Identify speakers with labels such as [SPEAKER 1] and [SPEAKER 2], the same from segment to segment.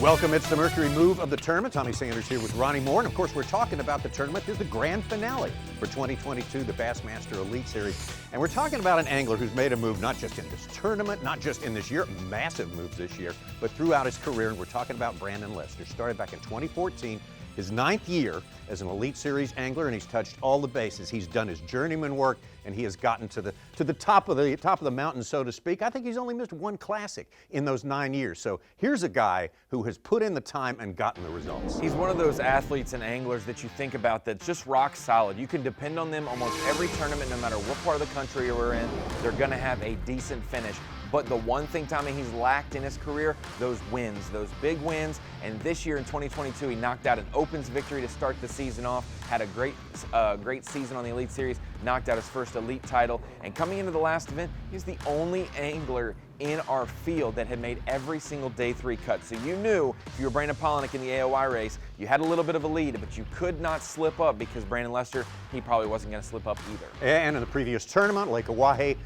[SPEAKER 1] Welcome, it's the Mercury Move of the tournament. Tommy Sanders here with Ronnie Moore. And of course, we're talking about the tournament. This is the grand finale for 2022, the Bassmaster Elite Series. And we're talking about an angler who's made a move not just in this tournament, not just in this year, massive moves this year, but throughout his career. And we're talking about Brandon Lester. Started back in 2014, his 9th year as an Elite Series angler, and he's touched all the bases. He's done his journeyman work, and he has gotten to the top of the mountain, so to speak. I think he's only missed one classic in those 9 years. So here's a guy who has put in the time and gotten the results.
[SPEAKER 2] He's one of those athletes and anglers that you think about that's just rock solid. You can depend on them almost every tournament, no matter what part of the country we're in. They're going to have a decent finish. But the one thing, Tommy, he's lacked in his career, those wins, those big wins. And this year in 2022, he knocked out an Opens victory to start the season off, had a great season on the Elite Series, knocked out his first Elite title. And coming into the last event, he's the only angler in our field that had made every single day 3 cut. So you knew if you were Brandon Palaniuk in the AOY race, you had a little bit of a lead, but you could not slip up because Brandon Lester, he probably wasn't going to slip up either.
[SPEAKER 1] And in the previous tournament, Lake Oahe,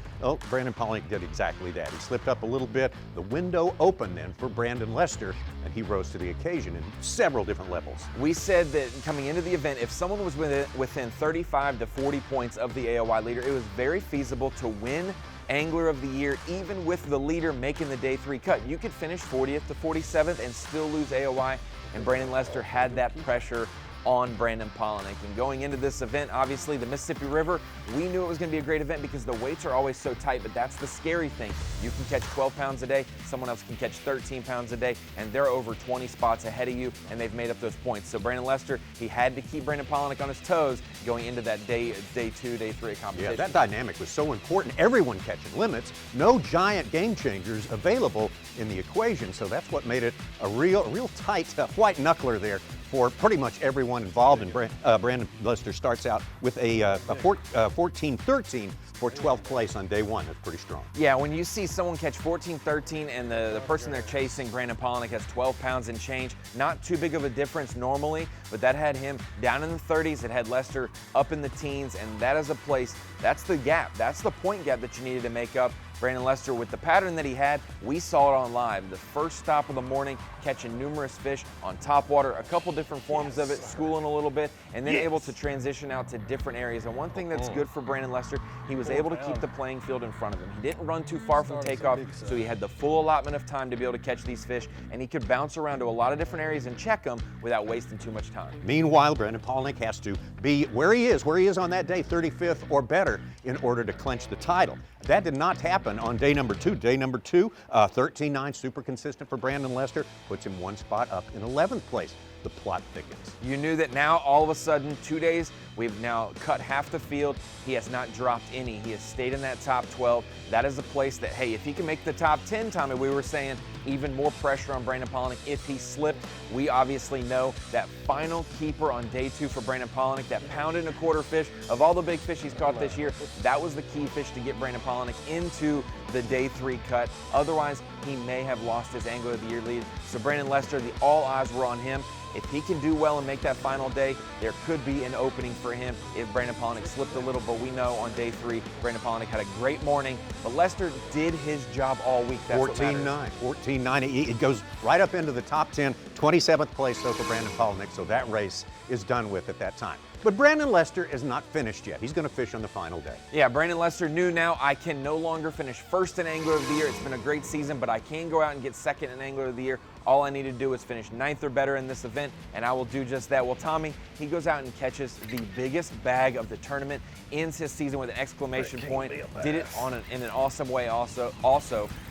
[SPEAKER 1] Brandon Palaniuk did exactly that. He slipped up a little bit. The window opened then for Brandon Lester, and he rose to the occasion in several different levels.
[SPEAKER 2] We said that coming into the event, if someone was within 35 to 40 points of the AOY leader, it was very feasible to win Angler of the Year, even with the leader making the day 3 cut. You could finish 40th to 47th and still lose AOY, and Brandon Lester had that pressure on Brandon Palaniuk. And going into this event, obviously the Mississippi River, we knew it was going to be a great event because the weights are always so tight, but that's the scary thing. You can catch 12 pounds a day, someone else can catch 13 pounds a day, and they're over 20 spots ahead of you, and they've made up those points. So Brandon Lester, he had to keep Brandon Palaniuk on his toes going into that day 2, day 3 competition.
[SPEAKER 1] Yeah, that dynamic was so important. Everyone catching limits, no giant game changers available in the equation, so that's what made it a real tight white knuckler there for pretty much everyone involved. And Brandon Lester starts out with a 14-13 for 12th place on day 1. That's pretty strong.
[SPEAKER 2] Yeah, when you see someone catch 14-13 and the person they're chasing, Brandon Palaniuk, has 12 pounds and change, not too big of a difference normally, but that had him down in the 30s. It had Lester up in the teens, and that is a place, that's the gap. That's the point gap that you needed to make up. Brandon Lester, with the pattern that he had, we saw it on live. The first stop of the morning, catching numerous fish on top water, a couple different forms of it, schooling a little bit, and then able to transition out to different areas. And one thing that's good for Brandon Lester, he was able to keep the playing field in front of him. He didn't run too far from takeoff, so he had the full allotment of time to be able to catch these fish, and he could bounce around to a lot of different areas and check them without wasting too much time.
[SPEAKER 1] Meanwhile, Brandon Palaniuk has to be where he is on that day, 35th or better, in order to clinch the title. That did not happen on day number 2. Day number 2, 13-9, super consistent for Brandon Lester, puts him 1 spot up in 11th place. The plot thickens.
[SPEAKER 2] You knew that now, all of a sudden, 2 days, we've now cut half the field. He has not dropped any. He has stayed in that top 12. That is a place that, hey, if he can make the top 10, Tommy, we were saying even more pressure on Brandon Palaniuk. If he slipped, we obviously know that final keeper on day 2 for Brandon Palaniuk, that pound-and-a-quarter fish, of all the big fish he's caught this year, that was the key fish to get Brandon Palaniuk into the day 3 cut. Otherwise, he may have lost his Angler of the Year lead. So Brandon Lester, all eyes were on him. If he can do well and make that final day, there could be an opening for him if Brandon Palaniuk slipped a little, but we know on day 3, Brandon Palaniuk had a great morning, but Lester did his job all week.
[SPEAKER 1] 14-9. It goes right up into the top 10, 27th place though for Brandon Palaniuk, so that race is done with at that time. But Brandon Lester is not finished yet. He's going to fish on the final day.
[SPEAKER 2] Yeah, Brandon Lester knew now, I can no longer finish first in Angler of the Year. It's been a great season, but I can go out and get second in Angler of the Year. All I need to do is finish 9th or better in this event, and I will do just that. Well, Tommy, he goes out and catches the biggest bag of the tournament, ends his season with an exclamation point, did it in an awesome way also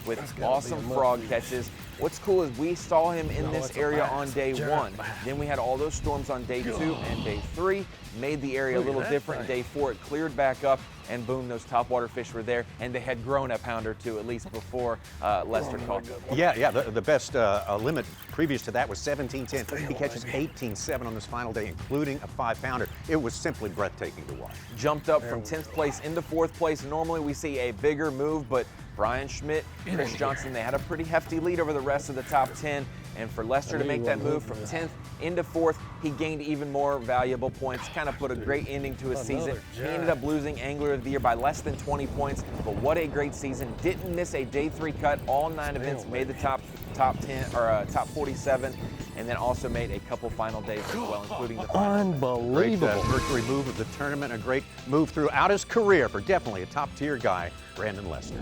[SPEAKER 2] with awesome frog catches. What's cool is we saw him in this area on day 1. Then we had all those storms on day 2 and day 3, made the area a little different. Day 4, it cleared back up, and boom, those topwater fish were there, and they had grown a pound or two at least before Lester caught them.
[SPEAKER 1] Yeah, the best limit previous to that was 17-10. He catches 18-7 on this final day, including a 5-pounder. It was simply breathtaking to watch.
[SPEAKER 2] Jumped up from 10th place into 4th place. Normally we see a bigger move, but Brian Schmidt, Chris Johnson, they had a pretty hefty lead over the rest of the top 10. And for Lester to make that move from 10th into 4th, he gained even more valuable points, kind of put a great ending to his season. He ended up losing Angler of the Year by less than 20 points, but what a great season. Didn't miss a day 3 cut. All 9 events made the top top 10 or top 47, and then also made a couple final days as well, including the final.
[SPEAKER 1] Great Mercury move of the tournament, a great move throughout his career for definitely a top-tier guy, Brandon Lester.